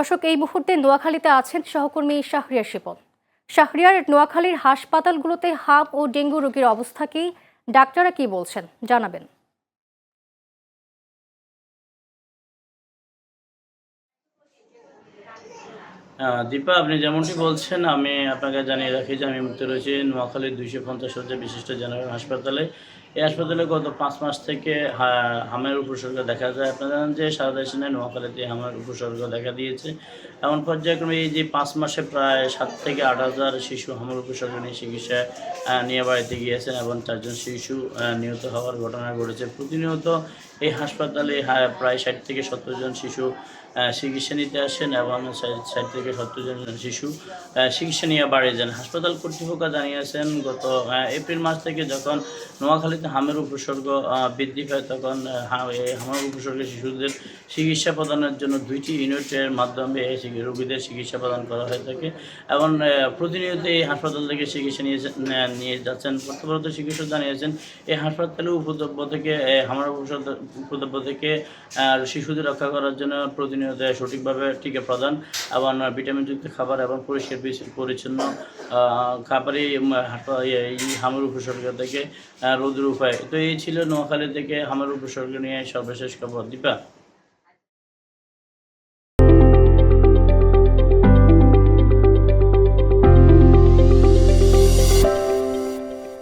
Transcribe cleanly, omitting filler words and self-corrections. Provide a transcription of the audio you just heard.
দর্শক, এই মুহূর্তে নোয়াখালীতে আছেন সহকর্মী শাহরিয়ার শিপন। শাহরিয়ার, নোয়াখালীর হাসপাতালগুলোতে হাম ও ডেঙ্গু রোগীর অবস্থা কি, ডাক্তাররা কি বলছেন জানাবেন। দীপা, আপনি যেমনটি বলছেন আমি আপনাকে জানিয়ে রাখি যে আমি মুক্তি রয়েছি নোয়াখালীর 250 শয্যা বিশিষ্ট জেনারেল হাসপাতালে। এই হাসপাতালে গত 5 মাস থেকে হামের উপসর্গ দেখা যায়। আপনারা জানেন যে সারা দেশে নোয়াখালীতে হামের উপসর্গ দেখা দিয়েছে। এমন পর্যায়ক্রমে এই যে 5 মাসে প্রায় 7 থেকে 8 হাজার শিশু হামের উপসর্গ নিয়ে চিকিৎসায় নিয়ে বাড়িতে গিয়েছেন এবং 4 জন শিশু নিহত হওয়ার ঘটনা ঘটেছে। প্রতিনিয়ত এই হাসপাতালে প্রায় 60 থেকে 70 জন শিশু চিকিৎসা নিতে আসেন এবং 60 থেকে 70 জন শিশু চিকিৎসা নিয়ে বাড়ি যান। হাসপাতাল কর্তৃপক্ষ জানিয়েছেন গত এপ্রিল মাস থেকে যখন নোয়াখালীতে হামের উপসর্গ বৃদ্ধি পায় তখন এই হামের উপসর্গে শিশুদের চিকিৎসা প্রদানের জন্য 2টি ইউনিটের মাধ্যমে রোগীদের চিকিৎসা প্রদান করা হয়ে থাকে এবং প্রতিনিয়ত এই হাসপাতাল থেকে চিকিৎসা নিয়ে যাচ্ছেন। কর্তব্যরত চিকিৎসক জানিয়েছেন এই হাসপাতালে উপদ্রব্য থেকে হামের উপদ্রব্য থেকে শিশুদের রক্ষা করার জন্য প্রতিনিয়ত সঠিকভাবে টিকা প্রদান এবং ভিটামিনযুক্ত খাবার এবং পরিষ্কার পরিচ্ছন্ন খাবারই এই হামের উপসর্গ থেকে রোধের উপায়। তো এই ছিল নোয়াখালী থেকে হামের উপসর্গ নিয়ে সর্বশেষ খবর। দীপা।